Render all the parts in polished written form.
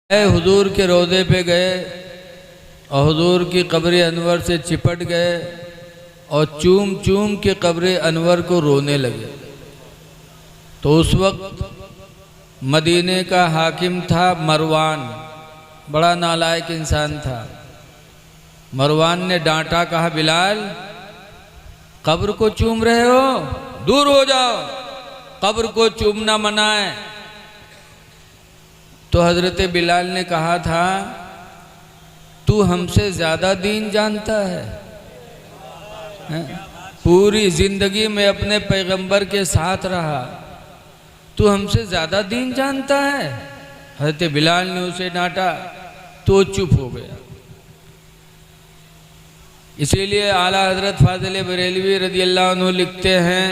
हुजूर के रोज़े पे गए और हुजूर की कब्र अनवर से चिपट गए और चूम चूम के कब्र अनवर को रोने लगे। तो उस वक्त मदीने का हाकिम था मरवान, बड़ा नालायक इंसान था। मरवान ने डांटा, कहा बिलाल कब्र को चूम रहे हो, दूर हो जाओ, कब्र को चूमना मना है। तो हजरत बिलाल ने कहा था, तू हमसे ज़्यादा दीन जानता है? पूरी ज़िंदगी में अपने पैगंबर के साथ रहा, तू हमसे ज़्यादा दीन जानता है? हजरत बिलाल ने उसे डांटा तो चुप हो गया। इसीलिए आला हजरत फाजिल बरेलवी रज़ी अल्लाह अन्हु लिखते हैं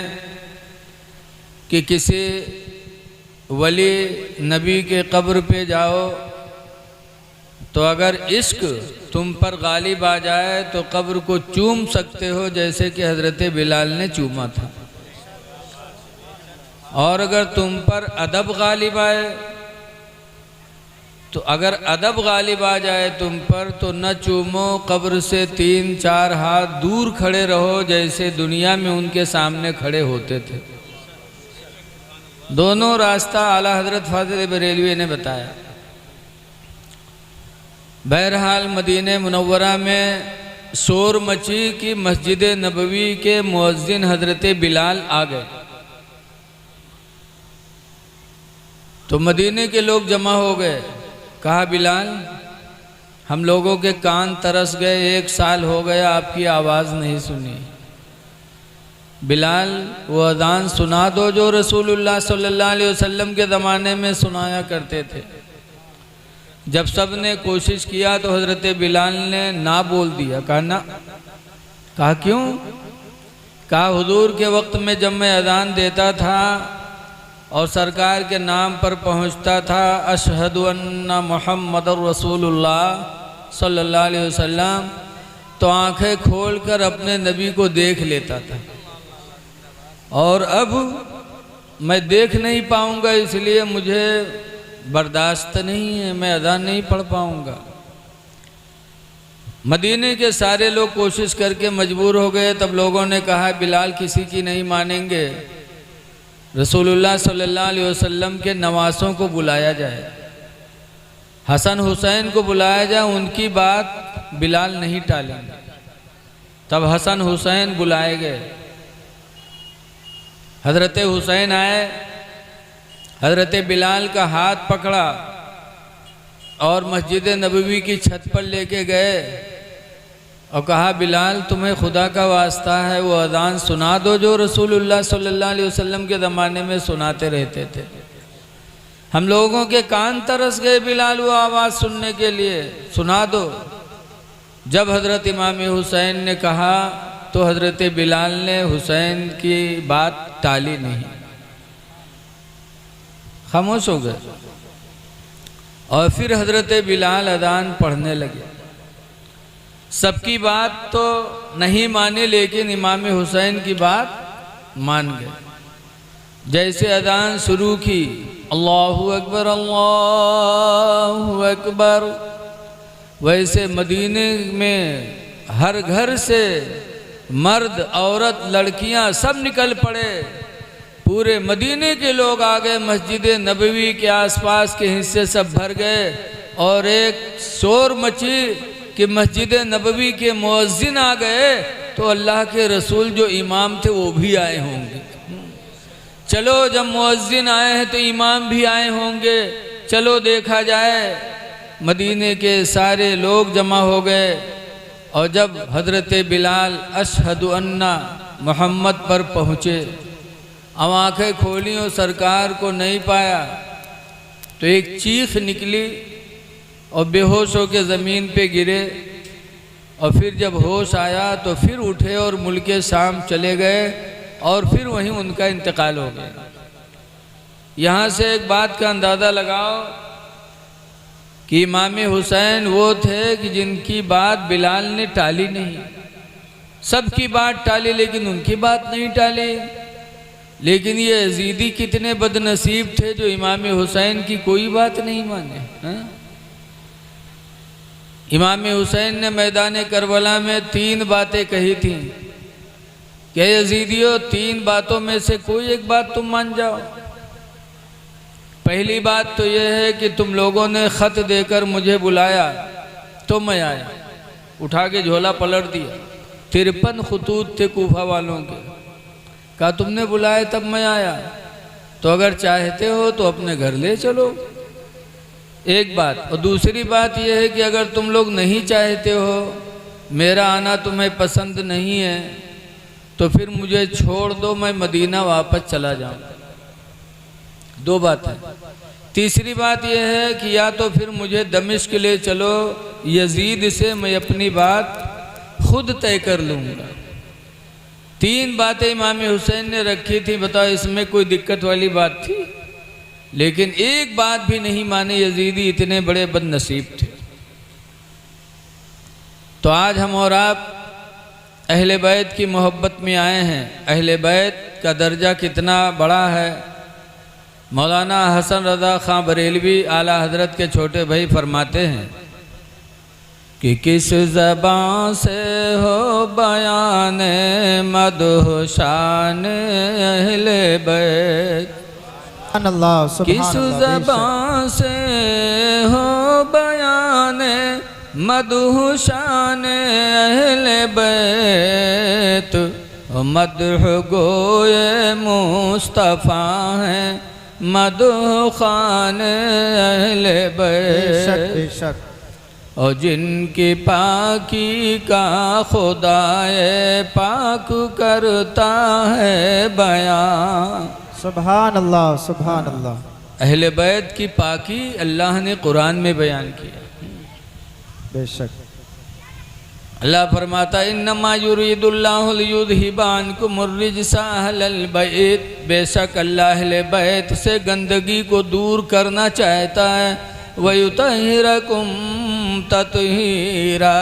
कि किसी वली नबी के कब्र पे जाओ तो अगर इश्क तुम पर गालिब आ जाए तो कब्र को चूम सकते हो, जैसे कि हजरत बिलाल ने चूमा था। और अगर तुम पर अदब गालिब आए तो अगर अदब गालिब आ जाए तुम पर तो न चूमो, कब्र से 3-4 हाथ दूर खड़े रहो, जैसे दुनिया में उनके सामने खड़े होते थे। दोनों रास्ता आला हजरत फाजिल बरेलवी ने बताया। बहरहाल मदीने मुनव्वरा में शोर मची कि मस्जिद नबवी के मुअज्जिन हजरत बिलाल आ गए। तो मदीने के लोग जमा हो गए। कहा बिलाल हम लोगों के कान तरस गए, 1 साल हो गया आपकी आवाज़ नहीं सुनी। बिलाल वो अज़ान सुना दो जो रसूलुल्लाह सल्लल्लाहु अलैहि वसल्लम के ज़माने में सुनाया करते थे। जब सब ने कोशिश किया तो हज़रत बिलाल ने ना बोल दिया। कहा ना। कहा क्यों? कहा हुजूर के वक्त में जब मैं अज़ान देता था और सरकार के नाम पर पहुंचता था, अशहदु अन्ना मुहम्मदुर रसूलुल्लाह सल्लल्लाहु अलैहि वसल्लम, तो आंखें खोलकर अपने नबी को देख लेता था। और अब मैं देख नहीं पाऊंगा, इसलिए मुझे बर्दाश्त नहीं है, मैं अज़ान नहीं पढ़ पाऊंगा। मदीने के सारे लोग कोशिश करके मजबूर हो गए। तब लोगों ने कहा बिलाल किसी की नहीं मानेंगे, रसूलुल्लाह सल्लल्लाहु अलैहि वसल्लम के नवासों को बुलाया जाए, हसन हुसैन को बुलाया जाए, उनकी बात बिलाल नहीं टालेंगे। तब हसन हुसैन बुलाए गए। हजरत हुसैन आए, हजरत बिलाल का हाथ पकड़ा और मस्जिद नबवी की छत पर लेके गए और कहा बिलाल तुम्हें खुदा का वास्ता है वो अज़ान सुना दो जो रसूलुल्लाह सल्लल्लाहु अलैहि वसल्लम के ज़माने में सुनाते रहते थे। हम लोगों के कान तरस गए बिलाल वो आवाज़ सुनने के लिए, सुना दो। जब हजरत इमाम हुसैन ने कहा तो हजरत बिलाल ने हुसैन की बात टाली नहीं, खामोश हो गए। और फिर हजरत बिलाल अज़ान पढ़ने लगे। सबकी बात तो नहीं माने, लेकिन इमाम हुसैन की बात मान गए। जैसे अज़ान शुरू की, अल्लाहु अकबर अल्लाहु अकबर, वैसे मदीने में हर घर से मर्द औरत लड़कियां सब निकल पड़े। पूरे मदीने के लोग आ गए, मस्जिद नबवी के आसपास के हिस्से सब भर गए और एक शोर मची कि मस्जिद नबवी के मुअज्जिन आ गए तो अल्लाह के रसूल जो इमाम थे वो भी आए होंगे। चलो जब मुअज्जिन आए हैं तो इमाम भी आए होंगे, चलो देखा जाए। मदीने के सारे लोग जमा हो गए और जब हजरत बिलाल अशहदु अन्ना मोहम्मद पर पहुँचे, अब आँखें खोली और सरकार को नहीं पाया तो एक चीख निकली और बेहोश होकर ज़मीन पे गिरे। और फिर जब होश आया तो फिर उठे और मुल्के शाम चले गए और फिर वहीं उनका इंतकाल हो गया। यहाँ से एक बात का अंदाज़ा लगाओ कि इमाम हुसैन वो थे कि जिनकी बात बिलाल ने टाली नहीं। सबकी बात टाली लेकिन उनकी बात नहीं टाली। लेकिन ये यजीदी कितने बदनसीब थे जो इमाम हुसैन की कोई बात नहीं माने। इमाम हुसैन ने मैदान करबला में 3 बातें कही थी कि यजीदियों 3 बातों में से कोई एक बात तुम मान जाओ। पहली बात तो यह है कि तुम लोगों ने ख़त देकर मुझे बुलाया तो मैं आया, उठा के झोला पलट दिया। 53 खतूत थे कूफा वालों के, कहा तुमने बुलाया तब मैं आया, तो अगर चाहते हो तो अपने घर ले चलो, एक बात। और दूसरी बात यह है कि अगर तुम लोग नहीं चाहते हो, मेरा आना तुम्हें पसंद नहीं है, तो फिर मुझे छोड़ दो, मैं मदीना वापस चला जाऊँ। 2 बातें। तीसरी बात यह है कि या तो फिर मुझे दमिश्क ले चलो, यजीद से मैं अपनी बात खुद तय कर लूँगा। 3 बातें इमाम हुसैन ने रखी थी। बताओ इसमें कोई दिक्कत वाली बात थी? लेकिन एक बात भी नहीं माने यजीदी, इतने बड़े बदनसीब थे। तो आज हम और आप अहले बैत की मोहब्बत में आए हैं। अहले बैत का दर्जा कितना बड़ा है। मौलाना हसन रज़ा खां बरेलवी आला हजरत के छोटे भाई फरमाते हैं कि किस ज़बान से हो बयान मदह शान अहले बैत, किस ज़बान से हो बयान मदह शान अहले बैत, मदह गोए मुस्तफ़ा हैं मदह खान अहले बैत, और जिनकी पाकी का खुदाए पाक करता है बयान। सुभान अल्लाह, सुभान अल्लाह। अहले बैत की पाकी अल्लाह ने कुरान में बयान किया। बेशक अल्लाह फरमाता इन्नमा युरीदुल्लाहु लियुज़हिबा अन्कुम अर्रिज्सा अहलल बैत, बेशक अल्लाह अहले बैत से गंदगी को दूर करना चाहता है। वयुतहिरकुम ततहीरा,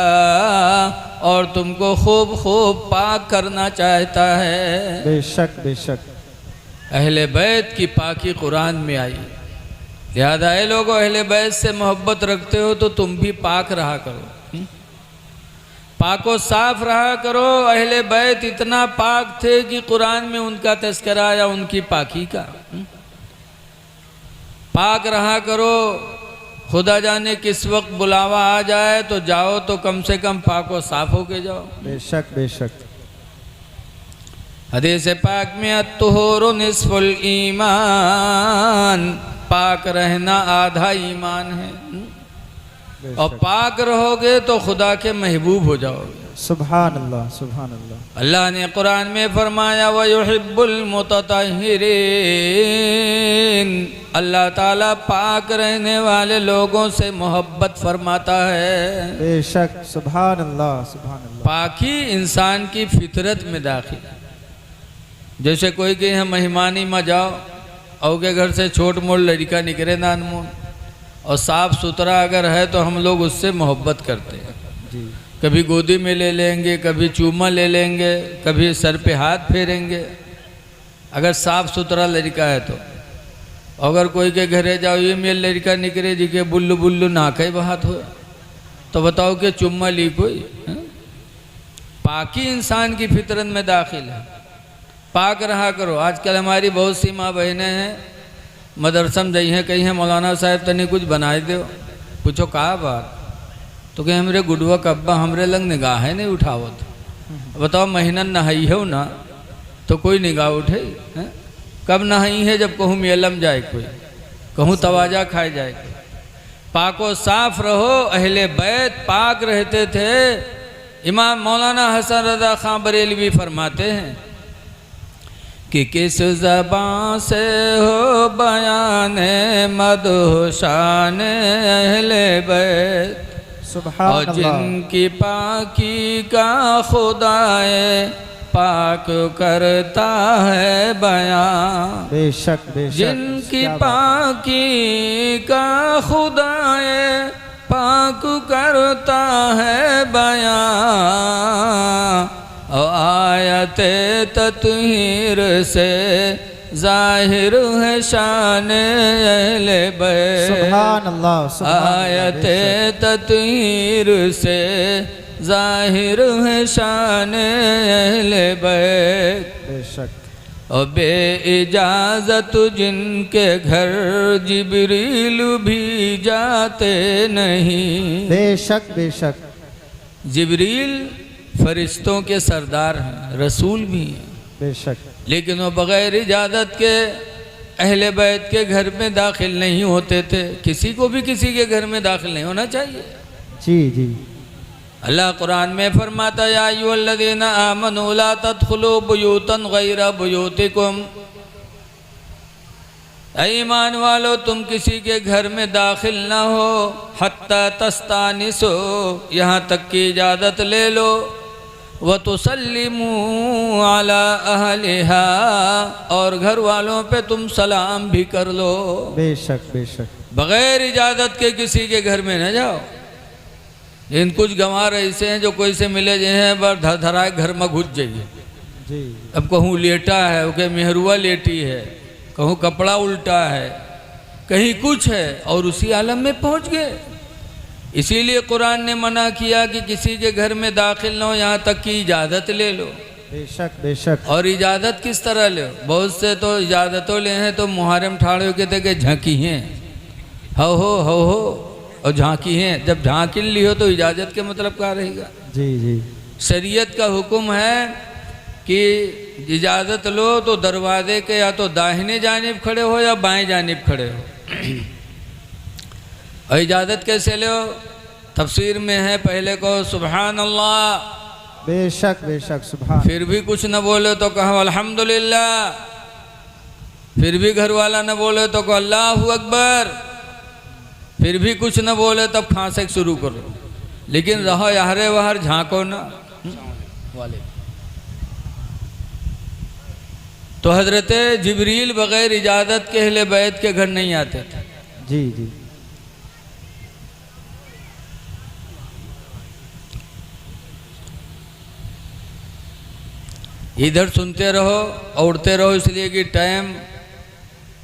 और तुमको खूब खूब पाक करना चाहता है। बेशक बेशक अहले बैत की पाकी कुरान में आई। लिहाजा है लोगों, अहले बैत से मोहब्बत रखते हो तो तुम भी पाक रहा करो, पाको साफ रहा करो। अहले बैत इतना पाक थे कि कुरान में उनका तज़किरा आया, उनकी पाकी का। पाक रहा करो, खुदा जाने किस वक्त बुलावा आ जाए तो जाओ तो कम से कम पाको साफ होके जाओ। बेशक बेशक। हदीस पाक में अत्तुहूरु निस्फुल ईमान, पाक रहना आधा ईमान है। और पाक रहोगे तो खुदा के महबूब हो जाओगे। सुभान अल्लाह, सुभान अल्लाह। अल्लाह ने कुरान में फरमाया व युहिब्बुल मुततहिरीन, अल्लाह ताला पाक रहने वाले लोगों से मोहब्बत फरमाता है। बेशक सुभान अल्लाह, सुभान अल्लाह। पाकी इंसान की फितरत में दाखिल है। जैसे कोई के यहाँ मेहमानी में जाओ और के घर से छोट मोट लड़का निकले ना अनमोल, और साफ़ सुथरा अगर है तो हम लोग उससे मोहब्बत करते हैं जी। कभी गोदी में ले लेंगे, कभी चूमा ले लेंगे, कभी सर पे हाथ फेरेंगे, अगर साफ़ सुथरा लड़का है तो। अगर कोई के घरे जाओ ये मेरे लड़का निकले जी के बुल्लू बुल्लू नाके बात हो, तो बताओ कि चुम्मा ली कोई है? पाकी इंसान की फितरत में दाखिल है। पाक रहा करो। आजकल हमारी बहुत सी माँ बहनें हैं, मदरसम जई हैं, कहीं हैं मौलाना साहब तने कुछ बनाए दो। पूछो कहा बात, तो कहीं हमरे गुडवा कब्बा हमरे लंग निगाह नहीं उठावत। बताओ महीना नहाई है ना तो कोई निगाह उठे है? कब नहाई है? जब कहूँ मेलम जाए कोई, कहूँ तवाजा खाए जाए कोई। पाको साफ रहो। अहले बैत पाक रहते थे। इमाम मौलाना हसन रज़ा खां बरेलवी फरमाते हैं कि किस ज़बान से हो बयान मदह शान अहले बैत, और जिनकी पाकी का खुदाए पाक करता है बयान। बेशक बेशक। जिनकी पाकी का खुदाए पाक करता है बयान, और आयत तत्हीर से जाहिर है शान अहले बैत। सुभान अल्लाह सुभान आयत तत्हीर से जाहिर है शान अहले बैत। बेशक और बे इजाज़त जिनके घर जिब्रील भी जाते नहीं। बेशक बेशक जिब्रील फरिश्तों के सरदार हैं, रसूल भी हैं, बेशक लेकिन वो बग़ैर इजाज़त के अहले बैत के घर में दाखिल नहीं होते थे। किसी को भी किसी के घर में दाखिल नहीं होना चाहिए। जी जी अल्लाह कुरान में फरमाता या अय्युहल्लज़ीना आमनू ला तदखुलू बुयूतन गैरा बुयूतिकुम। ऐ ईमान वालो तुम किसी के घर में दाखिल ना हो हत्ता तस्तानिसो, यहाँ तक की इजाज़त ले लो, व तुसल्लिमू अला अहलिहा, और घर वालों पे तुम सलाम भी कर लो। बेशक बेशक बग़ैर इजाज़त के किसी के घर में न जाओ। इन कुछ गंवार ऐसे हैं जो कोई से मिले जो हैं बस धर धराए घर में घुस जाइए। जी अब कहूँ लेटा है, ओके मेहरुआ लेटी है, कहूँ कपड़ा उल्टा है, कहीं कुछ है, और उसी आलम में पहुँच गए। इसीलिए कुरान ने मना किया कि किसी के घर में दाखिल ना हो यहाँ तक कि इजाज़त ले लो। बेशक बेशक और इजाज़त किस तरह ले? बहुत से तो इजाज़तों ले हैं तो मुहर्रम ठाड़े के थे कि झांकी हैं, हो और झांकी हैं। जब झांकी ली हो तो इजाज़त के मतलब क्या रहेगा? जी जी शरीयत का हुक्म है कि इजाज़त लो तो दरवाजे के या तो दाहिने जानिब खड़े हो या बाएं जानिब खड़े हो। और इजाज़त कैसे लो? तफसीर में है, पहले को सुभान अल्लाह, बेशक बेशक सुभान। फिर भी कुछ न बोले तो कहो अल्हम्दुलिल्लाह, फिर भी घर वाला न बोले तो कहो अल्लाहु अकबर, फिर भी कुछ न बोले तब खांसे शुरू करो। लेकिन रहो यारे वहार झांको ना वाले। तो हजरत जिब्रील बग़ैर इजाज़त के अहले बैत के घर नहीं आते थे। जी जी इधर सुनते रहो और उड़ते रहो, इसलिए कि टाइम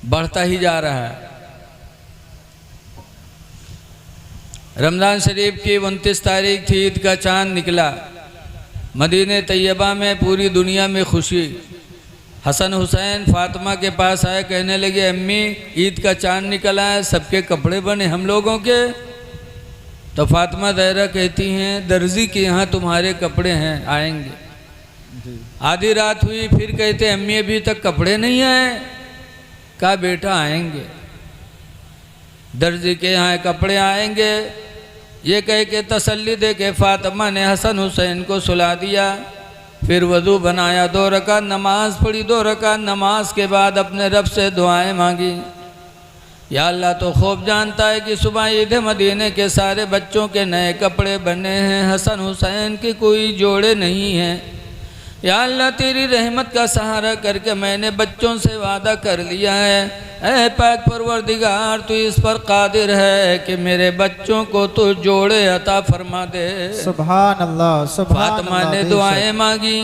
बढ़ता ही जा रहा है। रमज़ान शरीफ की 29 तारीख थी, ईद का चांद निकला। मदीने तैयबा में पूरी दुनिया में खुशी। हसन हुसैन फातिमा के पास आए, कहने लगे अम्मी ईद का चांद निकला है, सबके कपड़े बने हम लोगों के। तो फातिमा ज़हरा कहती हैं दर्जी के यहाँ तुम्हारे कपड़े हैं, आएंगे। आधी रात हुई, फिर कहते अम्मी अभी तक कपड़े नहीं आए। कहा बेटा आएंगे, दर्जी के यहाँ कपड़े आएंगे। ये कह के तसल्ली दे के फातिमा ने हसन हुसैन को सुला दिया। फिर वज़ू बनाया, 2 रकात नमाज पढ़ी। 2 रकात नमाज के बाद अपने रब से दुआएं मांगी। या अल्लाह तो खूब जानता है कि सुबह ईद मदीने के सारे बच्चों के नए कपड़े बने हैं, हसन हुसैन के कोई जोड़े नहीं हैं। या अल्लाह तेरी रहमत का सहारा करके मैंने बच्चों से वादा कर लिया है, ऐ पाक परवरदिगार तू इस पर कादिर है कि मेरे बच्चों को तू जोड़े अता फरमा दे। सुभान अल्लाह सुभान फातिमा अल्लाह। ने दुआएं मांगी।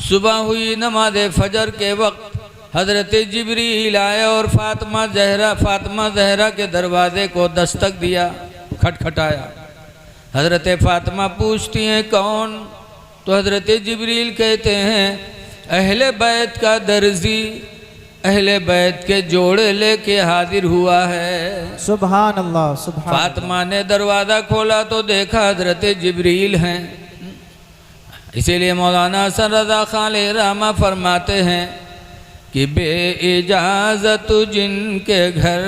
सुबह हुई, नमाज फजर के वक्त हजरत जिब्रील आए और फातिमा जहरा के दरवाजे को दस्तक दिया, खटखटाया। हजरत फातिमा पूछती हैं कौन? तो हजरत जिब्रील कहते हैं अहले बैत का दर्जी अहले बैत के जोड़े लेके हाजिर हुआ है। सुभान अल्लाह सुभान। फातिमा ने दरवाज़ा खोला तो देखा हजरत जिब्रील हैं। इसीलिए मौलाना हसन रज़ा खान रहमा फरमाते हैं कि बे इजाज़त जिनके घर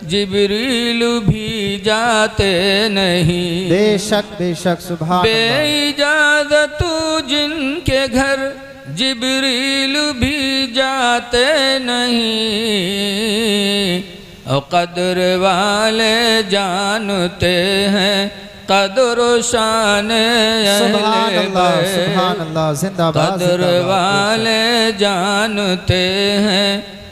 जिब्रील भी जाते नहीं। बेशक बेशक सुभान बे अल्लाह। इजाज़त जिनके घर जिब्रील भी जाते नहीं। और कदर वाले जानते हैं कदर शान सुभान अल्लाह सुभान अल्लाह। जिंदाबाद कदर वाले जानते हैं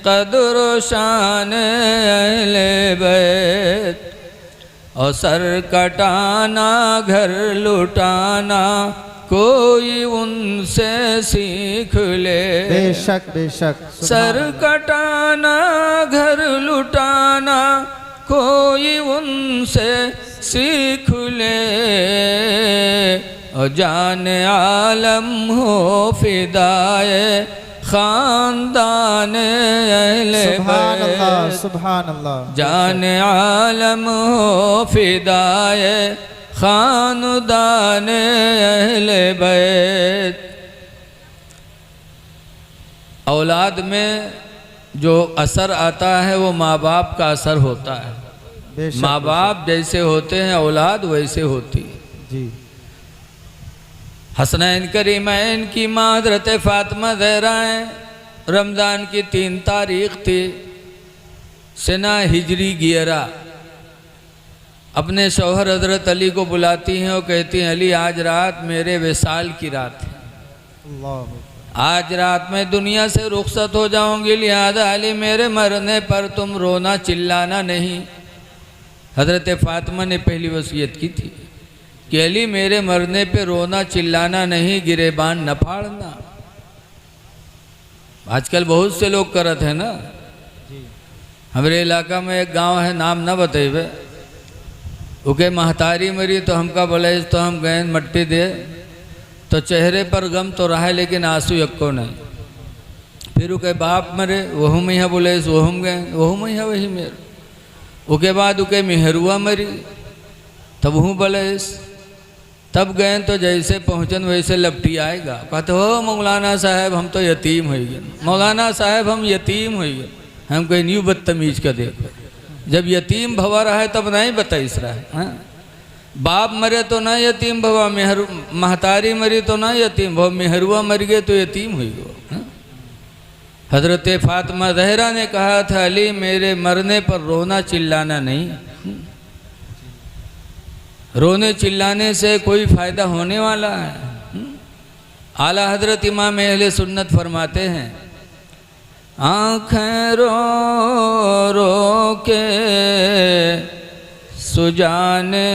कदर शान अहले बैत। और सर कटाना घर लुटाना कोई उनसे सीख ले। बेशक बेशक। सर कटाना घर लुटाना कोई उनसे सीख ले। और जान आलम हो फिदाए खानदान अहले सुभान अल्लाह बैत। सुभान अल्लाह। जान आलम हो फिदाए खानदान अहले बैत। औलाद में जो असर आता है वो माँ बाप का असर होता है। बेशक माँ बाप जैसे होते हैं औलाद वैसे होती है। जी। हसनैन करीमैन की माँ हज़रत फ़ातिमा ज़हरा हैं। रमज़ान की 3 तारीख थी, सना हिजरी 11। अपने शौहर हज़रत अली को बुलाती हैं और कहती हैं अली आज रात मेरे विसाल की रात है, अल्लाह। आज रात में दुनिया से रुखसत हो जाऊंगी, लिहाजा अली मेरे मरने पर तुम रोना चिल्लाना नहीं। हज़रत फ़ातिमा ने पहली वसीयत की थी कि अली मेरे मरने पे रोना चिल्लाना नहीं, गिरेबान न फाड़ना। आजकल बहुत से लोग करत हैं ना। हमारे इलाका में एक गांव है, नाम न बतेबे, उके महतारी मरी तो हमका बोले तो हम गए मट्टी दे, तो चेहरे पर गम तो रहा है लेकिन आंसू यक्को नहीं। फिर उके बाप मरे, वहू मैया बोले वहू गए, वहू मैया वही मेरे। उके बाद उके मेहरुआ मरी, तब हूँ बोले तब गए तो जैसे पहुँचन वैसे लपटी आएगा। कहते हो मौलाना साहब हम तो यतीम हो गए, मौलाना साहब हम यतीम हो गए। हम कहीं न्यू बदतमीज का देखो, जब यतीम भवा रहा है तब नहीं बताइस रहा है। हाँ? बाप मरे तो ना यतीम भवा, महतारी मरी तो ना यतीम भवा, मेहरुआ मर गए तो यतीम हुई गो। हाँ? हज़रत फ़ातिमा ज़हरा ने कहा था अली मेरे मरने पर रोना चिल्लाना नहीं। रोने चिल्लाने से कोई फ़ायदा होने वाला है। आला हज़रत इमाम अहले सुन्नत फरमाते हैं आँखें रो रो के सुजाने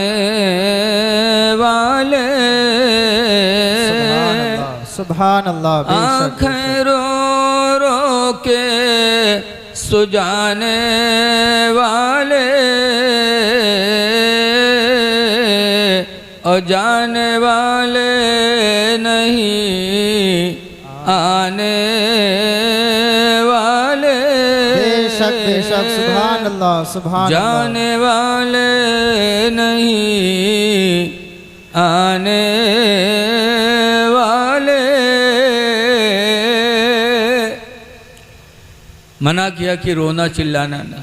वाले, सुभान अल्लाह। आँखें रो रो के सुजाने वाले और जाने वाले नहीं आने वाले। बेशक बेशक। सुभान अल्लाह सुभान। जाने वाले नहीं आने वाले। मना किया कि रोना चिल्लाना ना।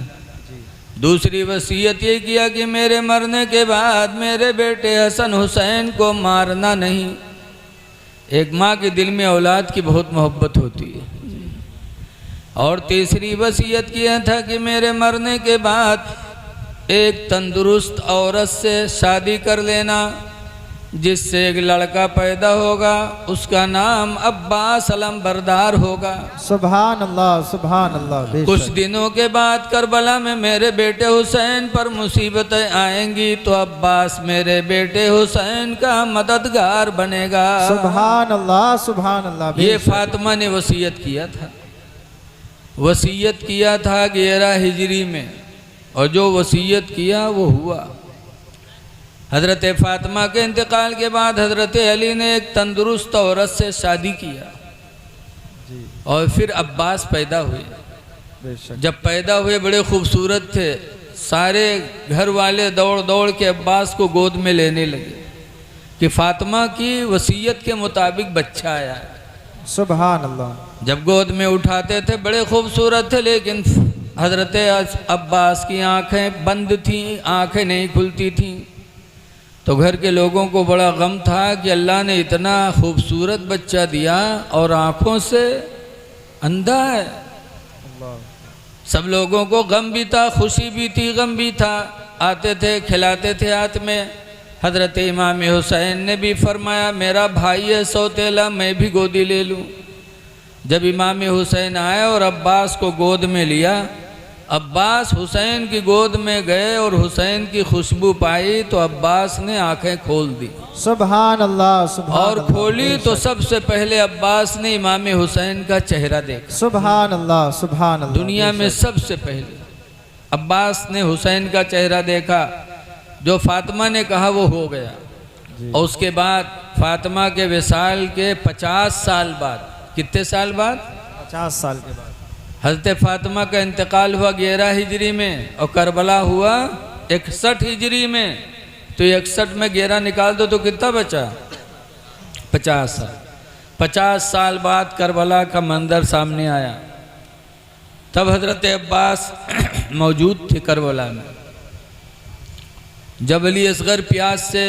दूसरी वसीयत ये किया कि मेरे मरने के बाद मेरे बेटे हसन हुसैन को मारना नहीं। एक माँ के दिल में औलाद की बहुत मोहब्बत होती है। और तीसरी वसीयत किया था कि मेरे मरने के बाद एक तंदुरुस्त औरत से शादी कर लेना, जिससे एक लड़का पैदा होगा, उसका नाम अब्बास अलमबरदार होगा। सुभान अल्लाह सुभान अल्लाह। कुछ दिनों के बाद करबला में मेरे बेटे हुसैन पर मुसीबतें आएंगी तो अब्बास मेरे बेटे हुसैन का मददगार बनेगा। सुभान अल्लाह सुभान अल्लाह। ये फातिमा ने वसीयत किया था, वसीयत किया था 11 हिजरी में, और जो वसीयत किया वो हुआ। हज़रत फ़ातिमा के इंतकाल के बाद हज़रत अली ने एक तंदुरुस्त औरत से शादी किया और फिर अब्बास पैदा हुए। जब पैदा हुए बड़े खूबसूरत थे, सारे घर वाले दौड़ दौड़ के अब्बास को गोद में लेने लगे कि फ़ातिमा की वसीयत के मुताबिक बच्चा आया है। सुभान अल्लाह। जब गोद में उठाते थे बड़े खूबसूरत थे, लेकिन हज़रत अब्बास की आँखें बंद थीं, आँखें नहीं खुलती थीं। तो घर के लोगों को बड़ा गम था कि अल्लाह ने इतना खूबसूरत बच्चा दिया और आँखों से अंधा है। सब लोगों को गम भी था, खुशी भी थी, गम भी था। आते थे, खिलाते थे हाथ में। हज़रत इमाम हुसैन ने भी फरमाया मेरा भाई है सौतेला, मैं भी गोदी ले लूँ। जब इमाम हुसैन आए और अब्बास को गोद में लिया अब्बास हुसैन की गोद में गए और हुसैन की खुशबू पाई तो अब्बास ने आंखें खोल दी सुभान अल्लाह सुभान और अल्लाह, खोली तो बेशक। सबसे पहले अब्बास ने इमाम हुसैन का चेहरा देखा। सुभान अल्लाह सुभान अल्लाह, दुनिया में बेशक। सबसे पहले अब्बास ने हुसैन का चेहरा देखा। जो फातिमा ने कहा वो हो गया। जी। और उसके बाद फातिमा के विसाल के 50 साल बाद, कितने साल बाद? 50 साल के बाद हज़रत फातिमा का इंतकाल हुआ 11 हिजरी में और करबला हुआ 61 हिजरी में। तो 61 में 11 निकाल दो तो कितना बचा? 50 साल। 50 साल बाद करबला का मंजर सामने आया। तब हज़रत अब्बास मौजूद थे करबला में। जब अली असगर प्यास से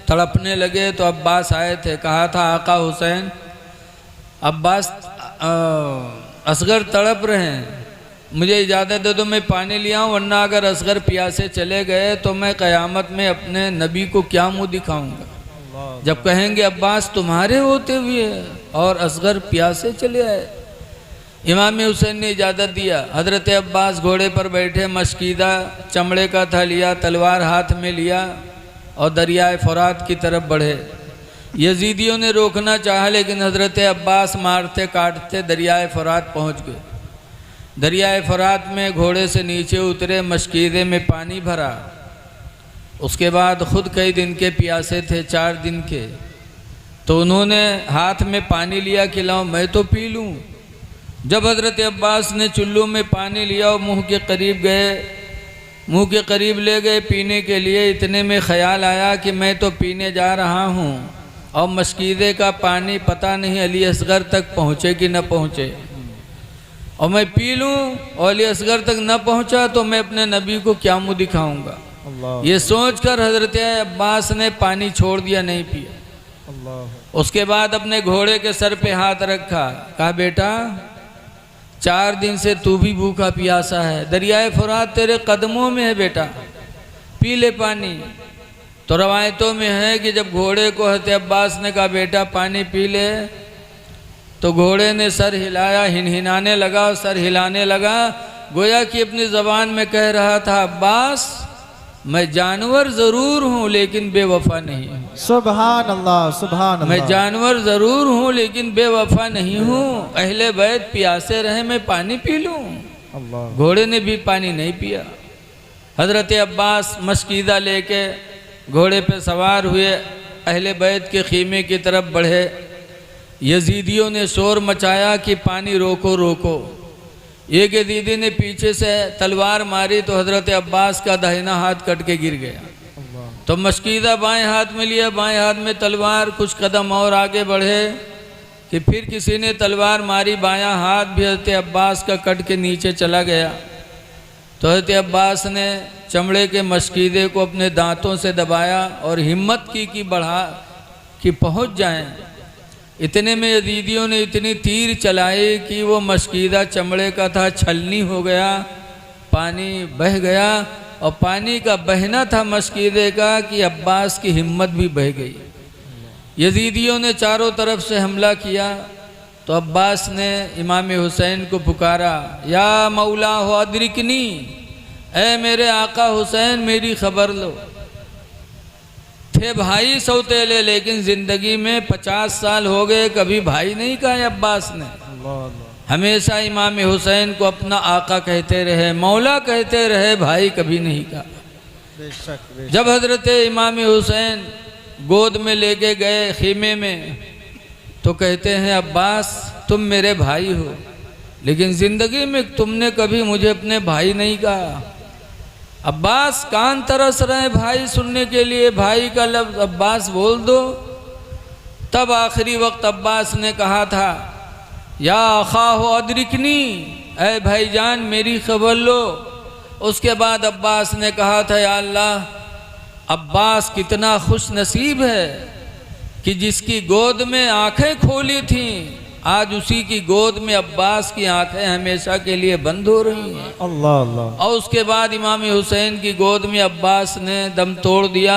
तड़पने लगे तो अब्बास आए थे। कहा था आका हुसैन, अब्बास असगर तड़प रहे हैं, मुझे इजाज़त दे दो मैं पानी ले आऊँ, वरना अगर असगर प्यासे चले गए तो मैं क़यामत में अपने नबी को क्या मुँह दिखाऊंगा। जब कहेंगे अब्बास तुम्हारे होते हुए और असगर प्यासे चले आए। इमाम हुसैन ने इजाज़त दिया। हज़रत अब्बास घोड़े पर बैठे, मशकीदा चमड़े का था लिया, तलवार हाथ में लिया और दरियाए फ़ुरात की तरफ बढ़े। यजीदियों ने रोकना चाहा लेकिन हज़रत अब्बास मारते काटते दरियाए फ़ुरात पहुँच गए। दरियाए फ़ुरात में घोड़े से नीचे उतरे, मशकीदे में पानी भरा। उसके बाद ख़ुद कई दिन के प्यासे थे, 4 दिन के। तो उन्होंने हाथ में पानी लिया कि लाओ मैं तो पी लूँ। जब हज़रत अब्बास ने चुल्लू में पानी लिया और मुँह के करीब गए, मुँह के करीब ले गए पीने के लिए, इतने में ख़याल आया कि मैं तो पीने जा रहा हूँ और मशकीदे का पानी पता नहीं अली असगर तक पहुँचे कि न पहुँचे, और मैं पी लूँ और अली असगर तक न पहुँचा तो मैं अपने नबी को क्या मुँह दिखाऊँगा। अल्लाह ये सोचकर हज़रत अब्बास ने पानी छोड़ दिया, नहीं पिया। अल्लाह। उसके बाद अपने घोड़े के सर पे हाथ रखा, कहा बेटा 4 दिन से तू भी भूखा प्यासा है, दरियाए फ़ुरात तेरे कदमों में है बेटा, पी ले पानी। तो रवायतों में है कि जब घोड़े को हज़रत अब्बास ने कहा बेटा पानी पी ले, तो घोड़े ने सर हिलाया, हिनहिनाने लगा और सर हिलाने लगा, गोया कि अपनी ज़बान में कह रहा था अब्बास मैं जानवर ज़रूर हूँ लेकिन बेवफा नहीं हूँ। सुभान अल्लाह सुभान अल्लाह। मैं जानवर ज़रूर हूँ लेकिन बेवफा नहीं हूँ। अहले बैत प्यासे रहे मैं पानी पी लूँ। अल्लाह। घोड़े ने भी पानी नहीं पिया। हज़रत अब्बास मशकीदा लेके घोड़े पे सवार हुए, अहले बैत के खीमे की तरफ बढ़े। यजीदियों ने शोर मचाया कि पानी रोको रोको। एक यजीदी ने पीछे से तलवार मारी तो हज़रत अब्बास का दाहिना हाथ कट के गिर गया। तो मशकीदा बाएं हाथ में लिया, बाएं हाथ में तलवार, कुछ कदम और आगे बढ़े कि फिर किसी ने तलवार मारी, बायां हाथ भी हज़रत अब्बास का कट के नीचे चला गया। तो हज़रत अब्बास ने चमड़े के मशकीदे को अपने दांतों से दबाया और हिम्मत की कि बढ़ा कि पहुंच जाएं। इतने में यजीदियों ने इतनी तीर चलाई कि वो मशकीदा चमड़े का था, छलनी हो गया, पानी बह गया और पानी का बहना था मशकीदे का कि अब्बास की हिम्मत भी बह गई। यजीदियों ने चारों तरफ से हमला किया तो अब्बास ने इमाम हुसैन को पुकारा, या मौला हो अदरिकनी, ऐ मेरे आका हुसैन मेरी खबर लो। थे भाई सौतेले लेकिन ज़िंदगी में 50 साल हो गए, कभी भाई नहीं कहा अब्बास ने। हमेशा इमाम हुसैन को अपना आका कहते रहे, मौला कहते रहे, भाई कभी नहीं कहा। बेशक बेशक। जब हज़रत इमाम हुसैन गोद में लेके गए खीमे में तो कहते हैं अब्बास तुम मेरे भाई हो लेकिन ज़िंदगी में तुमने कभी मुझे अपने भाई नहीं कहा। अब्बास कान तरस रहे भाई सुनने के लिए, भाई का लफ्ज़ अब्बास बोल दो। तब आखिरी वक्त अब्बास ने कहा था, या अखा हो अदरिकनी, ऐ भाईजान मेरी खबर लो। उसके बाद अब्बास ने कहा था, या अल्लाह अब्बास कितना खुश नसीब है कि जिसकी गोद में आंखें खोली थीं आज उसी की गोद में अब्बास की आंखें हमेशा के लिए बंद हो रही हैं। अल्लाह अल्लाह। और उसके बाद इमाम हुसैन की गोद में अब्बास ने दम तोड़ दिया,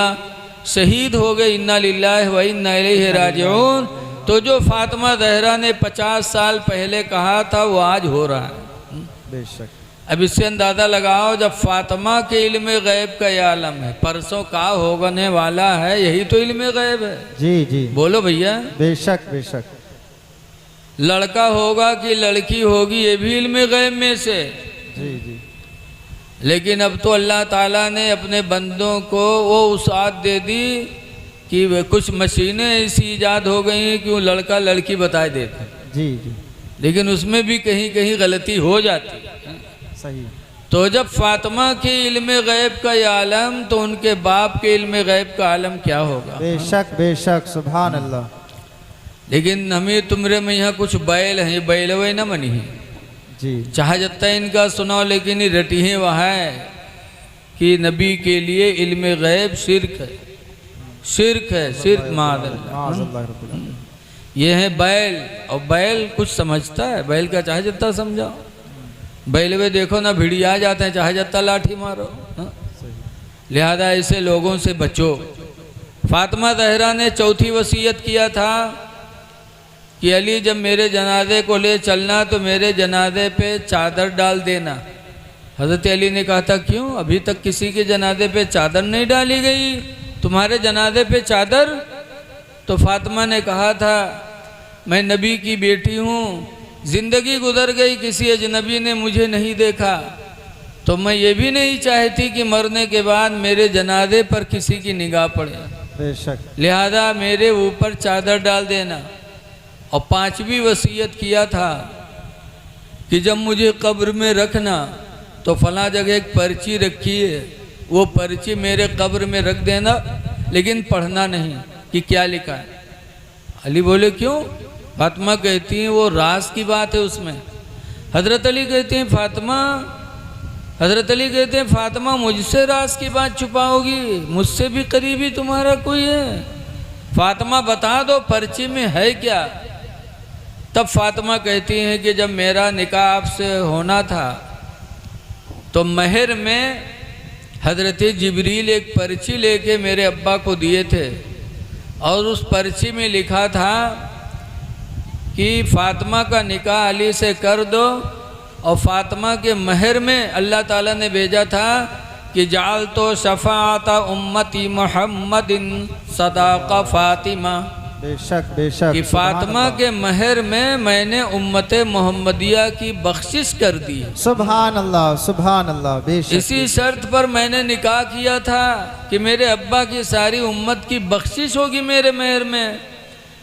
शहीद हो गए। इन्ना लिल्लाहि व इन्ना इलैहि राजिऊन। तो जो फातिमा ज़हरा ने 50 साल पहले कहा था वो आज हो रहा है। बेशक। अब इससे अंदाज़ा लगाओ, जब फातिमा के इल्म गैब का ये आलम है, परसों का होने वाला है, यही तो इल्म गैब है। जी जी बोलो भैया। बेशक बेशक। लड़का होगा कि लड़की होगी, ये भी इल्म गैब में से। जी जी। लेकिन अब तो अल्लाह ताला ने अपने बंदों को वो वुसाअत दे दी कि कुछ मशीनें ऐसी ईजाद हो गई हैं कि वो लड़का लड़की बता देते हैं। जी जी। लेकिन उसमें भी कहीं कहीं गलती हो जाती है। सही। तो जब फातिमा के इल्म गैब का ये आलम, तो उनके बाप के इल्म गैब का आलम क्या होगा। बेशक बेशक। सुभान अल्लाह। लेकिन हमें तुमरे में यहाँ कुछ बैल हैं, बैल वे न मनी है जी। चाहे जत्ता इनका सुनाओ, लेकिन ये रटी है वह है कि नबी के लिए इल्म गैब शिर्क है, शिर्क है, शिर्क मादल। ये है बैल, और बैल कुछ समझता है, बैल का चाहे जितना समझाओ। बैल वे देखो ना भिड़िया जाते हैं, चाहे जितना लाठी मारो। लिहाजा ऐसे लोगों से बचो। फातिमा ज़हरा ने चौथी वसीयत किया था कि अली जब मेरे जनाजे को ले चलना तो मेरे जनाजे पे चादर डाल देना। हज़रत अली ने कहा था क्यों, अभी तक किसी के जनाजे पे चादर नहीं डाली गई, तुम्हारे जनाजे पे चादर। तो फातिमा ने कहा था मैं नबी की बेटी हूँ, ज़िंदगी गुजर गई, किसी अजनबी ने मुझे नहीं देखा, तो मैं ये भी नहीं चाहती कि मरने के बाद मेरे जनाजे पर किसी की निगाह पड़े। बेशक। लिहाजा मेरे ऊपर चादर डाल देना। और पांचवी वसीयत किया था कि जब मुझे कब्र में रखना तो फला जगह एक पर्ची रखी है, वो पर्ची मेरे कब्र में रख देना, लेकिन पढ़ना नहीं कि क्या लिखा है। अली बोले क्यों। फातिमा कहती हैं वो राज की बात है उसमें। हज़रत अली कहते हैं फातिमा मुझसे राज की बात छुपाओगी, मुझसे भी करीबी तुम्हारा कोई है, फातिमा बता दो पर्ची में है क्या। तब फातिमा कहती हैं कि जब मेरा निकाह आपसे होना था तो महर में हज़रत जिब्रील एक पर्ची लेके मेरे अब्बा को दिए थे, और उस पर्ची में लिखा था कि फातिमा का निकाह अली से कर दो, और फातिमा के महर में अल्लाह ताला ने भेजा था कि जाल तो शफाअत उम्मती मुहम्मदिन सदाक़ा फातिमा। बेशक बेशक। कि फातिमा के महर में मैंने उम्मत मोहम्मदिया की बख्शिश कर दी। सुभान अल्लाह सुभान अल्लाह। बेशक। इसी शर्त पर मैंने निकाह किया था कि मेरे अब्बा की सारी उम्मत की बख्शिश होगी मेरे महर में।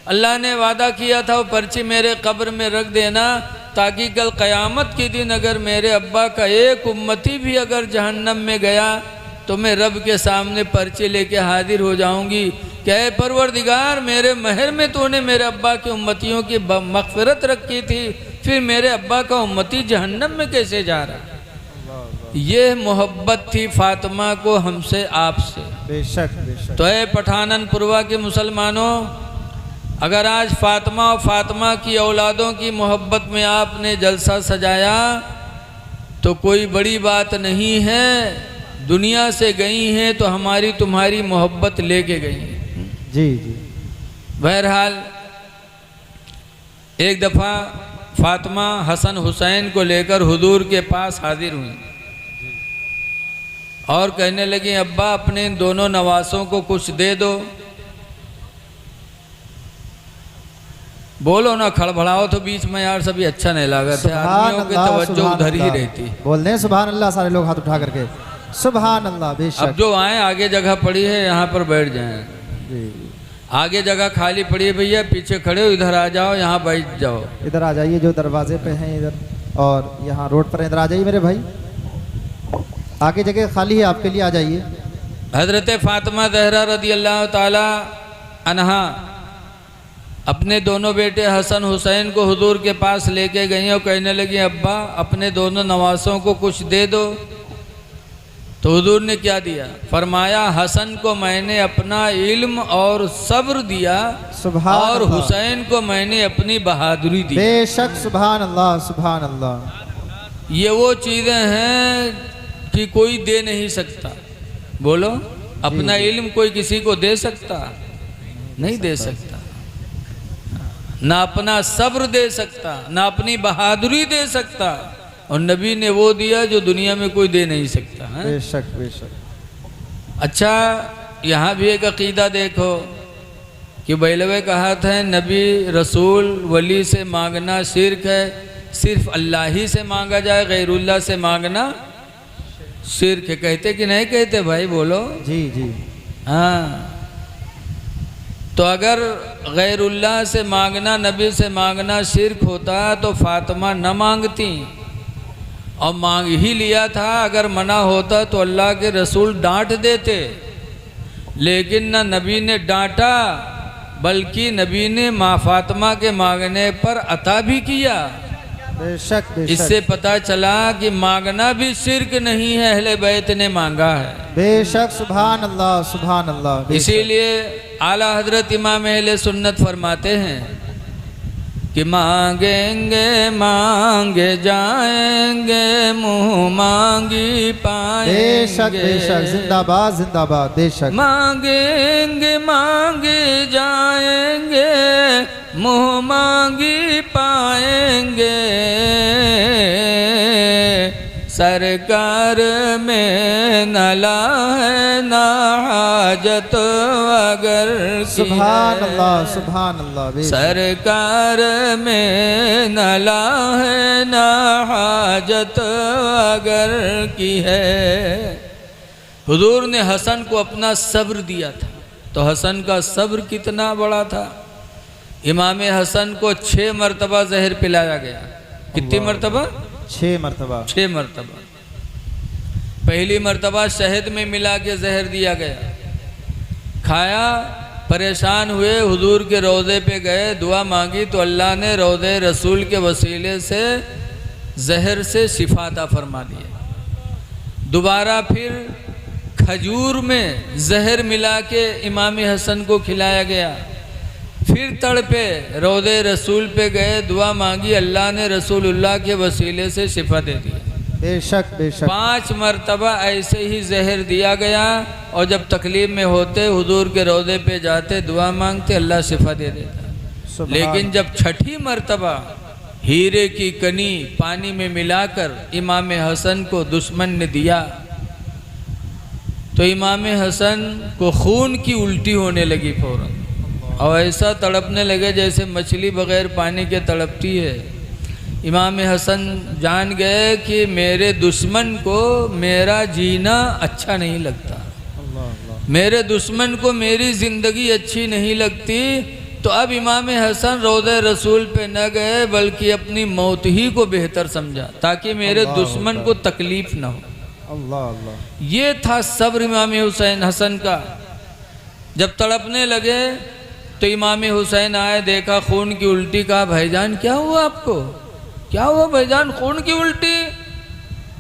अल्लाह ने वादा किया था वो पर्ची मेरे कब्र में रख देना, ताकि कल क़यामत के दिन अगर मेरे अब्बा का एक उम्मती भी अगर जहन्नम में गया तो मैं रब के सामने पर्ची लेके हाजिर हो जाऊंगी। क्या परवरदिगार, मेरे महर में तूने मेरे अब्बा की उम्मतियों की मग़फ़िरत रखी थी, फिर मेरे अब्बा का उम्मती जहन्नम में कैसे जा रहा। ये मोहब्बत थी फातिमा को हमसे आपसे। बेशक बेशक। तो ए पठाननपुरवा के मुसलमानों, अगर आज फातिमा और फातिमा की औलादों की मोहब्बत में आपने जलसा सजाया तो कोई बड़ी बात नहीं है। दुनिया से गई हैं तो हमारी तुम्हारी मोहब्बत लेके गई हैं। जी जी। बहरहाल एक दफ़ा फातिमा हसन हुसैन को लेकर हुजूर के पास हाजिर हुई और कहने लगी अब्बा अपने दोनों नवासों को कुछ दे दो। बोलो ना, खड़बड़ाओ तो बीच में यार, सभी अच्छा नहीं लगा था। आदमियों की तवज्जो उधर ही रहती। बोलने हैं सुभान अल्लाह सारे लोग हाथ उठा करके। सुभान अल्लाह। बेशक। अब जो आए आगे जगह पड़ी है, यहाँ पर बैठ जाएं। जी। आगे जगह खाली पड़ी है भैया, पीछे खड़े हो, इधर आ जाओ, यहाँ बैठ जाओ। इधर आ जाइए, जो दरवाजे पे हैं इधर, और यहाँ रोड पर इधर आ जाइए मेरे भाई, आगे जगह खाली है आपके लिए, आ जाइए। हज़रत फातिमा ज़हरा रज़ी अल्लाह ताला अन्हा अपने दोनों बेटे हसन हुसैन को हुजूर के पास लेके गई और कहने लगी अब्बा अपने दोनों नवासों को कुछ दे दो। तो हुजूर ने क्या दिया, फरमाया हसन को मैंने अपना इल्म और सब्र दिया, और हुसैन को मैंने अपनी बहादुरी दी। बेशक। सुभान अल्लाह सुभान अल्लाह। ये वो चीज़ें हैं कि कोई दे नहीं सकता। बोलो, अपना इल्म कोई किसी को दे सकता? नहीं दे सकता। ना अपना सब्र दे सकता, ना अपनी बहादुरी दे सकता, और नबी ने वो दिया जो दुनिया में कोई दे नहीं सकता है। बेशक बेशक। अच्छा, यहाँ भी एक अकीदा देखो कि बैलवे कहा था नबी रसूल वली से मांगना शिर्क है, सिर्फ अल्लाह ही से मांगा जाए, गैरुल्लाह से मांगना शिर्क है। कहते कि नहीं कहते भाई, बोलो। जी जी। हाँ, तो अगर गैरुल्लाह से मांगना, नबी से मांगना शिर्क होता तो फातिमा न मांगती, और मांग ही लिया था। अगर मना होता तो अल्लाह के रसूल डांट देते, लेकिन न नबी ने डांटा बल्कि नबी ने माँ फातिमा के मांगने पर अता भी किया। बेशक बेशक। इससे पता चला कि मांगना भी शिर्क नहीं है, अहले बैत ने मांगा है। बेशक, सुभान अल्लाह सुभान अल्लाह। इसीलिए आला हजरत इमाम अहले सुन्नत फरमाते हैं कि मांगेंगे मांगे जाएंगे, मुँह मांगी पाएंगे। बेशक बेशक, जिंदाबाद जिंदाबाद। बेशक। मांगेंगे मांगे जाएंगे, मुँह मांगी पाएंगे, सरकार में नला है ना हाजत अगर सुभान अल्लाह सुभान अल्लाह। बेशक। सरकार में नला है ना हाजत अगर की है। हुजूर ने हसन को अपना सब्र दिया था, तो हसन का सब्र कितना बड़ा था। इमाम हसन को 6 मरतबा जहर पिलाया गया। कितनी मरतबा? 6 मरतबा। 6 मरतबा। पहली मरतबा शहद में मिला के जहर दिया गया, खाया, परेशान हुए, हुजूर के रोज़े पे गए, दुआ मांगी तो अल्लाह ने रोज़े रसूल के वसीले से जहर से शिफा अता फरमा दिया। दोबारा फिर खजूर में जहर मिला के इमाम हसन को खिलाया गया। फिर तड़पे, रोज़े रसूल पे गए, दुआ मांगी, अल्लाह ने रसूलुल्लाह के वसीले से शिफा दे दी। बेशक बेशक। 5 मरतबा ऐसे ही जहर दिया गया, और जब तकलीफ में होते हुजूर के रोज़े पे जाते, दुआ मांगते, अल्लाह शिफा दे देता। लेकिन जब 6ठी मरतबा हीरे की कनी पानी में मिलाकर इमाम हसन को दुश्मन ने दिया, तो इमाम हसन को खून की उल्टी होने लगी फौरन, और ऐसा तड़पने लगे जैसे मछली बगैर पानी के तड़पती है। इमाम हसन जान गए कि मेरे दुश्मन को मेरा जीना अच्छा नहीं लगता, मेरे दुश्मन को मेरी ज़िंदगी अच्छी नहीं लगती। तो अब इमाम हसन रोज़े रसूल पे न गए बल्कि अपनी मौत ही को बेहतर समझा, ताकि मेरे दुश्मन को तकलीफ़ न हो। अल्लाह अल्लाह। ये था सब्र इमाम हुसैन हसन का। जब तड़पने लगे तो इमाम हुसैन आए, देखा खून की उल्टी, कहा भाईजान क्या हुआ आपको, क्या हुआ भाईजान, खून की उल्टी?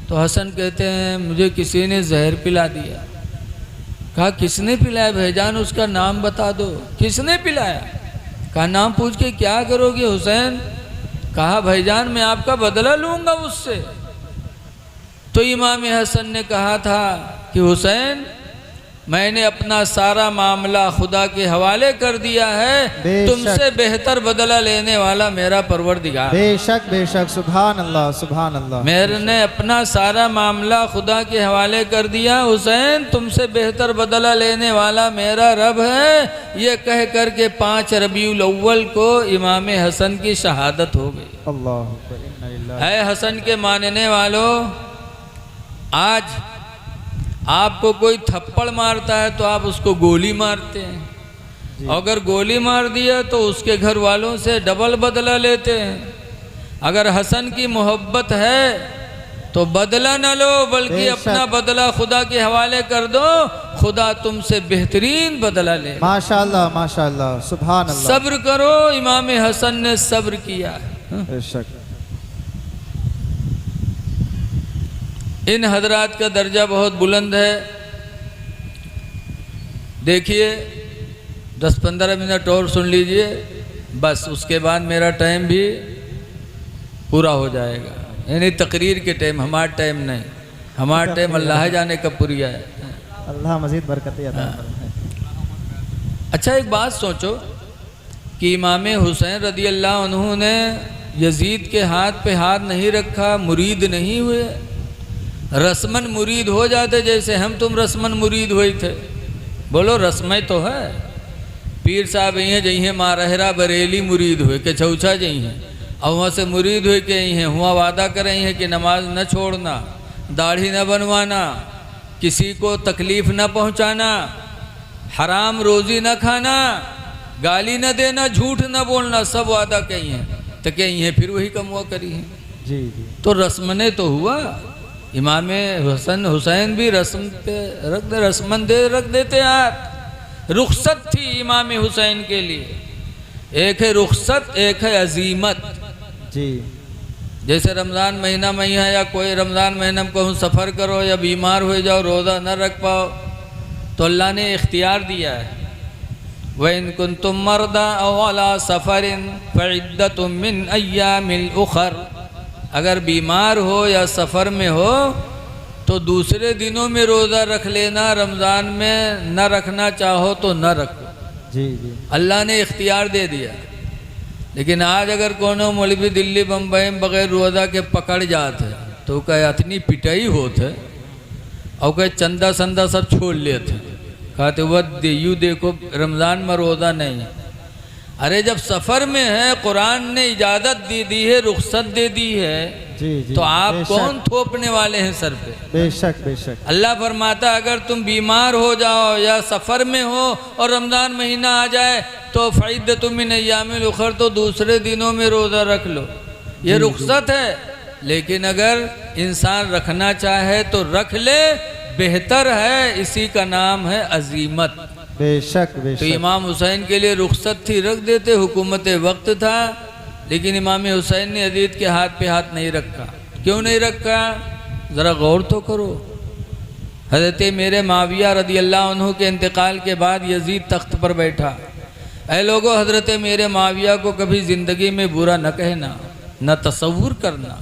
तो हसन कहते हैं मुझे किसी ने जहर पिला दिया। कहा किसने पिलाया भाईजान, उसका नाम बता दो। किसने पिलाया? कहा नाम पूछ के क्या करोगे हुसैन? कहा भाईजान मैं आपका बदला लूँगा उससे। तो इमाम हसन ने कहा था कि हुसैन मैंने अपना सारा मामला खुदा के हवाले कर दिया है, तुमसे बेहतर बदला लेने वाला मेरा परवरदिगार। बेशक बेशक, सुभान अल्लाह सुभान अल्लाह। मैंने अपना सारा मामला खुदा के हवाले कर दिया हुसैन, तुमसे बेहतर बदला लेने वाला मेरा रब है। ये कह कर के 5 रबीउल अव्वल को इमाम हसन की शहादत हो गई। अल्लाह है हसन के मानने वालों, आज आपको कोई थप्पड़ मारता है तो आप उसको गोली मारते हैं, अगर गोली मार दिया तो उसके घर वालों से डबल बदला लेते हैं। अगर हसन की मोहब्बत है तो बदला न लो बल्कि अपना बदला खुदा के हवाले कर दो, खुदा तुमसे बेहतरीन बदला ले। माशाअल्लाह माशाअल्लाह, सुभान अल्लाह। सब्र करो, इमाम हसन ने सब्र किया। बेशक। इन हजरात का दर्जा बहुत बुलंद है। देखिए 10-15 मिनट और सुन लीजिए, बस उसके बाद मेरा टाइम भी पूरा हो जाएगा। यानी तकरीर के टाइम, हमारा टाइम नहीं, हमारा टाइम अल्लाह जाने कब पूरा है। अल्लाह मज़ीद बरकतें अता फरमाए। अच्छा एक बात सोचो कि इमाम हुसैन रदी अल्लाह अन्हु ने यजीद के हाथ पे हाथ नहीं रखा, मुरीद नहीं हुए। रस्मन मुरीद हो जाते जैसे हम तुम रस्मन मुरीद हुए थे। बोलो रस्में तो है। पीर साहब यहीं जइहें मारहरा बरेली मुरीद हुए के छौछा जइहें, और वहाँ से मुरीद हुए के यहीं हुआ वादा कर रही हैं कि नमाज न छोड़ना, दाढ़ी न बनवाना, किसी को तकलीफ़ न पहुँचाना, हराम रोज़ी न खाना, गाली न देना, झूठ न बोलना, सब वादा कही हैं। तो कही हैं फिर वही कम हुआ करी हैं। जी जी। तो रस्मने तो हुआ। इमाम हसन हुसैन भी रस्म पे रस्मन दे रख देते यार। रुखसत थी इमाम हुसैन के लिए। एक है रुखसत, एक है अजीमत। जी। जैसे रमज़ान महीना में है या कोई रमज़ान महीना में कहूँ सफ़र करो या बीमार हो जाओ, रोज़ा न रख पाओ, तो अल्लाह ने इख्तियार दिया है, वइन कुंतुम मर्दा औ अला सफ़रिन फ़इद्दतुम मिन अय्यामिल उखर। अगर बीमार हो या सफ़र में हो तो दूसरे दिनों में रोज़ा रख लेना, रमज़ान में न रखना चाहो तो न रखो। जी जी। अल्लाह ने इख्तियार दे दिया। लेकिन आज अगर कोनो मौलवी दिल्ली बम्बई में बगैर रोज़ा के पकड़ जाते तो कहे इतनी पिटाई होते, और कहे चंदा संदा सब छोड़ लेते, कहते वह यू देखो रमज़ान में रोज़ा नहीं। अरे जब सफ़र में है, कुरान ने इजाज़त दे दी है, रुखसत दे दी है, जी जी। तो आप कौन थोपने वाले हैं सर पे? बेशक बेशक। अल्लाह फरमाता अगर तुम बीमार हो जाओ या सफ़र में हो और रमज़ान महीना आ जाए तो फ़इद्दतुम मिन अय्यामिल उखर, तो दूसरे दिनों में रोज़ा रख लो। ये रुखसत है। लेकिन अगर इंसान रखना चाहे तो रख ले, बेहतर है। इसी का नाम है अजीमत। बेशक तो बेशक। इमाम हुसैन के लिए रुखसत थी, रख देते, हुकूमत वक्त था। लेकिन इमाम हुसैन ने यजीद के हाथ पे हाथ नहीं रखा। क्यों नहीं रखा? ज़रा गौर तो करो। हज़रत मेरे माविया रदी अल्लाह अन्हु के इंतकाल के बाद यजीद तख्त पर बैठा। ऐ लोगों, हज़रत मेरे माविया को कभी ज़िंदगी में बुरा न कहना, न तसव्वुर करना।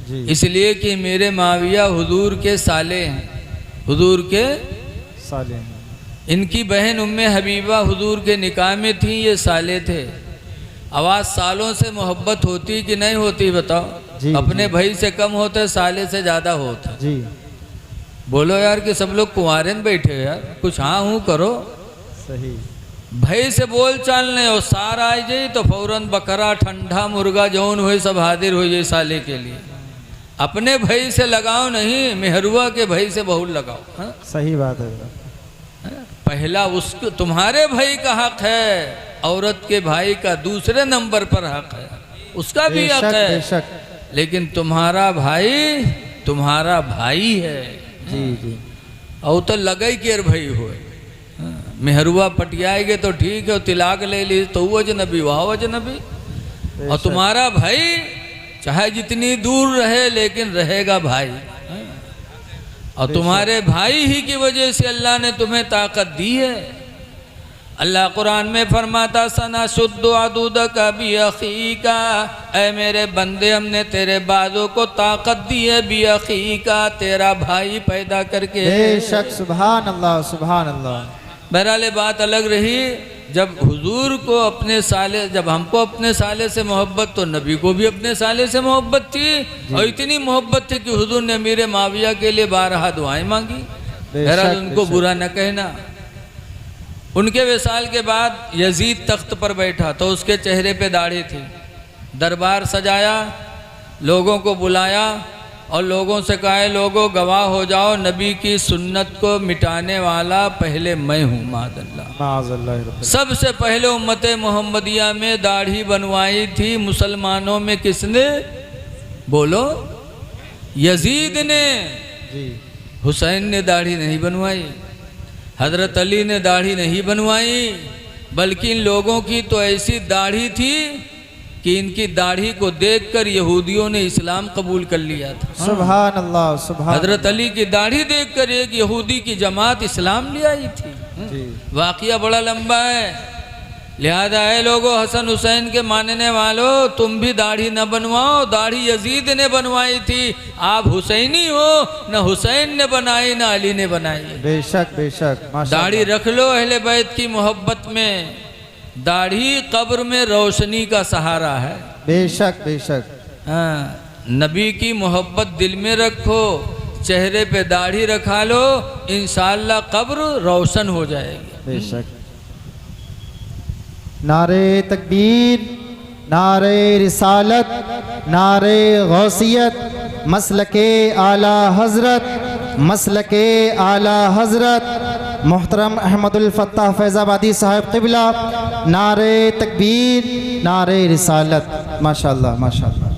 जी। इसलिए कि मेरे माविया हुजूर के साले हैं, हुजूर के साले हैं। इनकी बहन उम्मे हबीबा हुजूर के निकाह में थी, ये साले थे। आवाज़ सालों से मोहब्बत होती कि नहीं होती बताओ? जी, अपने जी। भाई से कम होते, साले से ज़्यादा होता। जी। बोलो यार कि सब लोग कुंवारे में बैठे यार, कुछ हाँ हूँ करो। सही। भाई से बोल चाल नहीं, और सार आ जाए तो फौरन बकरा, ठंडा, मुर्गा जौन हुए सब हाजिर हो जाए साले के लिए। अपने भाई से लगाओ नहीं, मेहरुआ के भाई से बहुत लगाओ। हाँ? सही बात है। पहला उसको तुम्हारे भाई का हक है, औरत के भाई का दूसरे नंबर पर हक है, उसका भी हक बेशक है। बेशक। लेकिन तुम्हारा भाई तुम्हारा भाई है। जी जी। और तो लगे केर भाई हो, मेहरुआ पटियाएगे तो ठीक है, और तिलाक ले ली तो वो अजनबी वह अजनबी। और बेशक। तुम्हारा भाई चाहे जितनी दूर रहे लेकिन रहेगा भाई। और तुम्हारे भाई ही की वजह से अल्लाह ने तुम्हें ताकत दी है। अल्लाह कुरान में फरमाता सना शुद्ध अदूद का भी अखी का, ऐ मेरे बंदे हमने तेरे बाजों को ताकत दी है, भी अखी का, तेरा भाई पैदा करके। बेशक। सुभान अल्लाह सुभान अल्लाह। बहरहाल बात अलग रही। जब हुजूर को अपने साले, जब हमको अपने साले से मोहब्बत, तो नबी को भी अपने साले से मोहब्बत थी। और इतनी मोहब्बत थी कि हुजूर ने अमीर माविया के लिए 12 दुआएं मांगी। बहरहाल उनको बुरा न कहना। उनके विसाल के बाद यजीद तख्त पर बैठा तो उसके चेहरे पे दाढ़ी थी। दरबार सजाया, लोगों को बुलाया और लोगों से कहा, लोगों गवाह हो जाओ, नबी की सुन्नत को मिटाने वाला पहले मैं हूँ। माज़अल्लाह। सबसे पहले उम्मत मोहम्मदिया में दाढ़ी बनवाई थी मुसलमानों में किसने? बोलो। यजीद ने। जी। हुसैन ने दाढ़ी नहीं बनवाई, हज़रत अली ने दाढ़ी नहीं बनवाई, बल्कि इन लोगों की तो ऐसी दाढ़ी थी कि इनकी दाढ़ी को देखकर यहूदियों ने इस्लाम कबूल कर लिया था। सुभान अल्लाह सुभान। हज़रत अली की दाढ़ी देखकर एक यहूदी की जमात इस्लाम ले आई थी। जी। वाक़या बड़ा लंबा है। लिहाजा है लोगों, हसन हुसैन के मानने वालों, तुम भी दाढ़ी न बनवाओ, दाढ़ी यजीद ने बनवाई थी। आप हुसैनी हो, न हुसैन ने बनाई न अली ने बनाई। बेशक बेशक। दाढ़ी रख लो अहले बैत की मोहब्बत में। दाढ़ी कब्र में रोशनी का सहारा है। बेशक बेशक। हाँ, नबी की मोहब्बत दिल में रखो, चेहरे पे दाढ़ी रखा लो, इंशाअल्लाह कब्र रोशन हो जाएगी। बेशक। नारे तकबीर, नारे रिसालत, नारे गौसियत, मसलके आला हजरत, मसलके आला हजरत मोहतरम अहमदुल फत्ताह फैज़ाबादी साहब क़िबला। नारे तकबीर, नारे रिसालत। माशाअल्लाह माशाअल्लाह।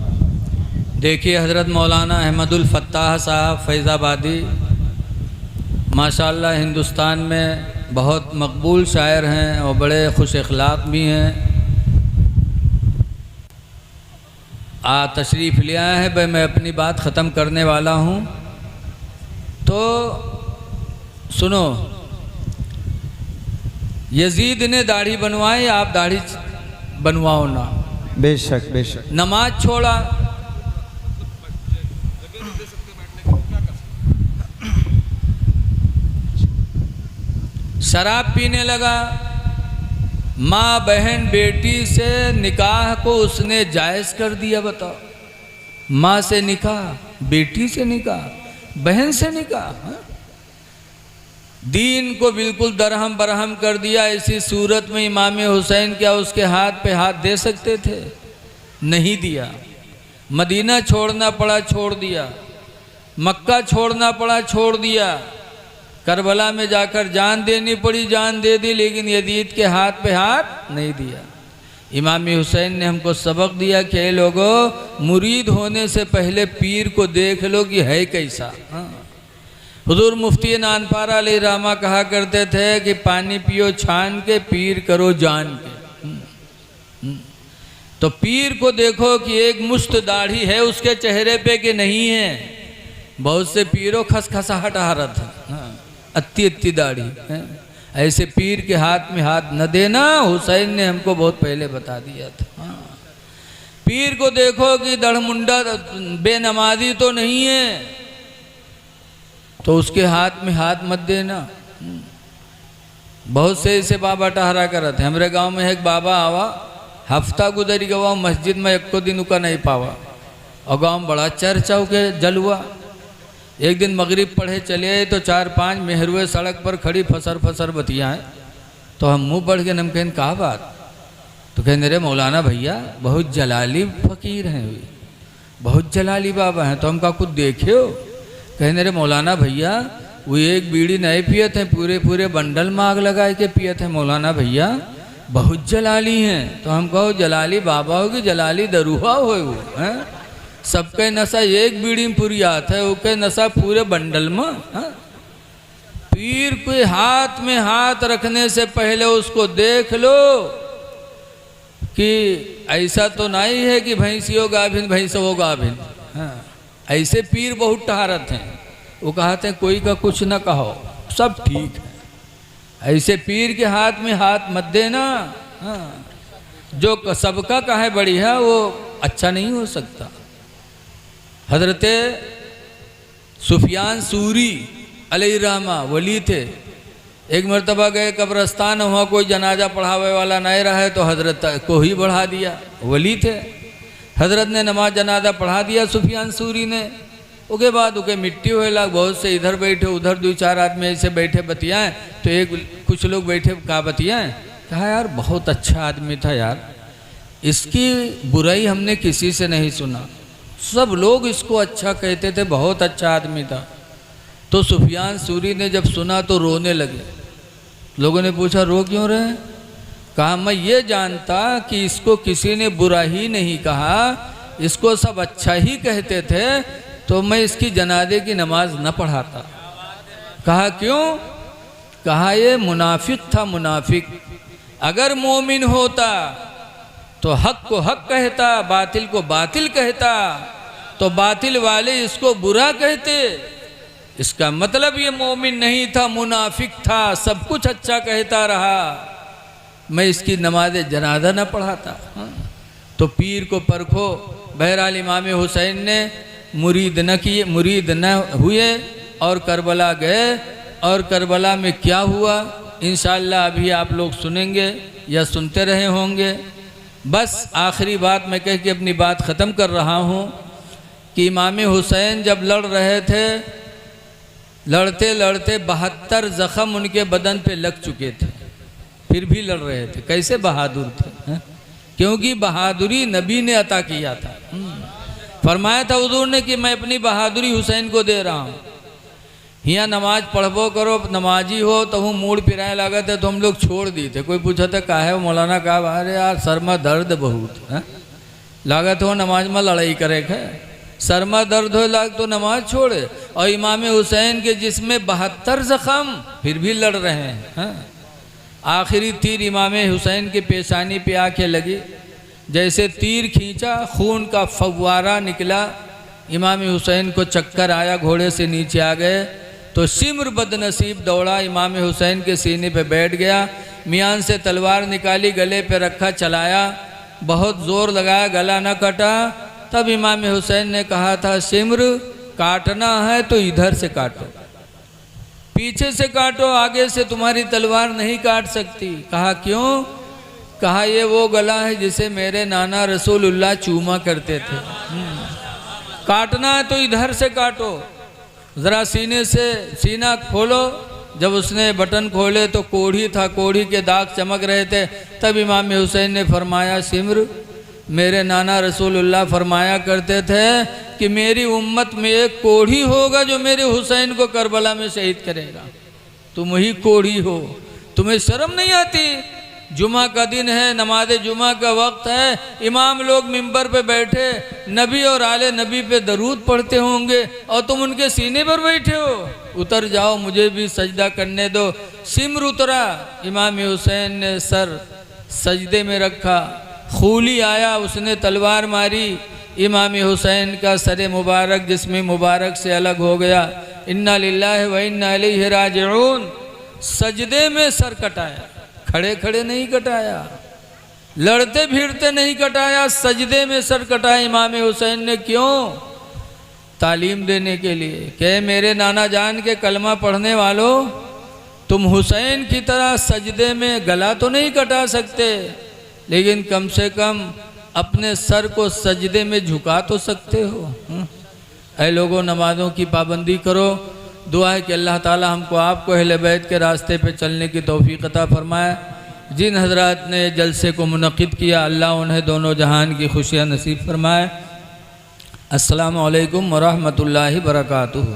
देखिए हज़रत मौलाना अहमदुल फत्ताह साहब फैज़ाबादी माशाअल्लाह हिंदुस्तान में बहुत मकबूल शायर हैं और बड़े खुश अखलाक भी हैं। तशरीफ़ ले आए हैं भाई, मैं अपनी बात ख़त्म करने वाला हूँ। तो सुनो, यजीद ने दाढ़ी बनवाई, आप दाढ़ी बनवाओ ना। बेशक बेशक। नमाज छोड़ा, शराब पीने लगा, माँ बहन बेटी से निकाह को उसने जायज़ कर दिया। बताओ, माँ से निकाह, बेटी से निकाह, बहन से निकाह, हाँ? दीन को बिल्कुल दरहम बरहम कर दिया। इसी सूरत में इमाम हुसैन क्या उसके हाथ पे हाथ दे सकते थे? नहीं दिया। मदीना छोड़ना पड़ा, छोड़ दिया। मक्का छोड़ना पड़ा, छोड़ दिया। करबला में जाकर जान देनी पड़ी, जान दे दी, लेकिन यजीद के हाथ पे हाथ नहीं दिया। इमाम हुसैन ने हमको सबक दिया कि लोगों, मुरीद होने से पहले पीर को देख लो कि है कैसा। हाँ। हुजूर मुफ्ती नानपारा अलैहि रहमा कहा करते थे कि पानी पियो छान के, पीर करो जान के। तो पीर को देखो कि एक मुश्त दाढ़ी है उसके चेहरे पे कि नहीं है। बहुत से पीरों खसखसाहट आ रहा था, हाँ, अत्ती अत्ती दाढ़ी है। ऐसे पीर के हाथ में हाथ न देना, हुसैन ने हमको बहुत पहले बता दिया था। हाँ। पीर को देखो कि दड़मुंडा बेनमाजी तो नहीं है, तो उसके हाथ में हाथ मत देना। बहुत से ऐसे बाबा टहरा कर थे। हमारे गांव में एक बाबा आवा, हफ्ता गुजर गवा, मस्जिद में एक को दिन उका नहीं पावा, और गांव में बड़ा चर्चा हो के जल हुआ। एक दिन मगरिब पढ़े चले आए तो 4-5 मेहरुए सड़क पर खड़ी फसर फसर बतियाएँ। तो हम मुंह बढ़ के नमकीन कहा बात, तो कहने रे मौलाना भैया बहुत जलाली फ़कीर हैं, बहुत जलाली बाबा हैं। तो हम कहा कुछ देखे हो? कहने रे मौलाना भैया वो एक बीड़ी नहीं पिए थे, पूरे पूरे बंडल में आग लगाए के पिए थे मौलाना भैया, बहुत जलाली हैं। तो हम कहो जलाली बाबा होगी, जलाली दरूहा हो वो हैं। सबके नशा एक बीड़ी में पूरी आत है, ओके नशा पूरे बंडल में। हाँ? पीर के हाथ में हाथ रखने से पहले उसको देख लो कि ऐसा तो नहीं है कि भैंसियों गाभिन भैंसों गाभिन। हाँ, ऐसे पीर बहुत टहारत हैं, वो कहते हैं कोई का कुछ ना कहो, सब ठीक है। ऐसे पीर के हाथ में हाथ मत देना। हाँ, जो सबका कहे बड़ी है वो अच्छा नहीं हो सकता। हजरत सुफियान सूरी अलैहिर्रहमा वली थे। एक मरतबा गए कब्रस्तान, वहाँ कोई जनाजा पढ़ावे वाला नहीं रहा तो हजरत को ही बढ़ा दिया, वली थे। हजरत ने नमाज जनाजा पढ़ा दिया सुफियान सूरी ने। उसके बाद उके मिट्टी हुए लग, बहुत से इधर बैठे उधर 2-4 आदमी ऐसे बैठे बतियाएँ। तो कुछ लोग बैठे कहा बतियाएँ, कहा यार बहुत अच्छा आदमी था यार, इसकी बुराई हमने किसी से नहीं सुना, सब लोग इसको अच्छा कहते थे, बहुत अच्छा आदमी था। तो सुफियान सूरी ने जब सुना तो रोने लगे। लोगों ने पूछा रो क्यों रहे? कहा मैं ये जानता कि इसको किसी ने बुरा ही नहीं कहा, इसको सब अच्छा ही कहते थे, तो मैं इसकी जनाजे की नमाज न पढ़ाता। कहा क्यों? कहा ये मुनाफिक था, मुनाफिक। अगर मोमिन होता तो हक को हक कहता, बातिल को बातिल कहता, तो बातिल वाले इसको बुरा कहते। इसका मतलब ये मोमिन नहीं था, मुनाफिक था, सब कुछ अच्छा कहता रहा, मैं इसकी नमाज जनाजा न पढ़ाता। हाँ। तो पीर को परखो। बहरहाल इमाम हुसैन ने मुरीद न हुए और करबला गए, और करबला में क्या हुआ इंशाअल्लाह अभी आप लोग सुनेंगे या सुनते रहे होंगे। बस आखिरी बात मैं कह के अपनी बात ख़त्म कर रहा हूँ कि इमाम हुसैन जब लड़ रहे थे, लड़ते लड़ते 72 ज़ख़म उनके बदन पे लग चुके थे, फिर भी लड़ रहे थे। कैसे बहादुर थे, क्योंकि बहादुरी नबी ने अता किया था। फरमाया था हुजूर ने कि मैं अपनी बहादुरी हुसैन को दे रहा हूँ। यहाँ नमाज पढ़बो करो, नमाजी हो तो हूँ मूड पिराए लागत है, तो हम लोग छोड़ दिए थे। कोई पूछा था का है, मौलाना कहा अरे यार सर में दर्द बहुत है, लागत हो नमाज में लड़ाई करे है, सर में दर्द हो लाग तो नमाज छोड़े। और इमाम हुसैन के जिसमें 72 ज़ख़म, फिर भी लड़ रहे हैं। आखिरी तीर इमाम हुसैन के पेशानी पे आके लगी, जैसे तीर खींचा खून का फव्वारा निकला, इमाम हुसैन को चक्कर आया, घोड़े से नीचे आ गए। तो सिमर बदनसीब दौड़ा, इमाम हुसैन के सीने पे बैठ गया, मियान से तलवार निकाली, गले पे रखा, चलाया, बहुत ज़ोर लगाया, गला न कटा। तब इमाम हुसैन ने कहा था सिमर काटना है तो इधर से काटो, पीछे से काटो, आगे से तुम्हारी तलवार नहीं काट सकती। कहा क्यों? कहा ये वो गला है जिसे मेरे नाना रसूलुल्लाह चूमा करते थे। काटना है तो इधर से काटो, ज़रा सीने से सीना खोलो। जब उसने बटन खोले तो कोढ़ी था, कोढ़ी के दाग चमक रहे थे। तब इमाम हुसैन ने फरमाया सिमर, मेरे नाना रसूलुल्लाह फरमाया करते थे कि मेरी उम्मत में एक कोढ़ी होगा जो मेरे हुसैन को करबला में शहीद करेगा, तुम ही कोढ़ी हो। तुम्हें शर्म नहीं आती? जुमा का दिन है, नमाज जुमा का वक्त है, इमाम लोग मिंबर पे बैठे नबी और आले नबी पे दरूद पढ़ते होंगे और तुम उनके सीने पर बैठे हो। उतर जाओ, मुझे भी सजदा करने दो। सिमर उतरा, इमाम हुसैन ने सर सजदे में रखा, खूली आया, उसने तलवार मारी, इमाम हुसैन का सर मुबारक जिस्म मुबारक से अलग हो गया। इन्ना लिल्लाहि व इन्ना इलैहि राजिऊन। सजदे में सर कटाया, खड़े खड़े नहीं कटाया, लड़ते भिड़ते नहीं कटाया, सजदे में सर कटाया इमाम हुसैन ने। क्यों? तालीम देने के लिए कि मेरे नाना जान के कलमा पढ़ने वालों, तुम हुसैन की तरह सजदे में गला तो नहीं कटा सकते, लेकिन कम से कम अपने सर को सजदे में झुका तो सकते हो। ऐ लोगों, नमाज़ों की पाबंदी करो। दुआ है कि अल्लाह ताला हमको आपको अहले बैत के रास्ते पे चलने की तौफीक अता फरमाए। जिन हजरात ने जलसे को मुनक़िद किया, अल्लाह उन्हें दोनों जहान की खुशियाँ नसीब फरमाए। अस्सलामु अलैकुम व रहमतुल्लाहि व बरकातुहू।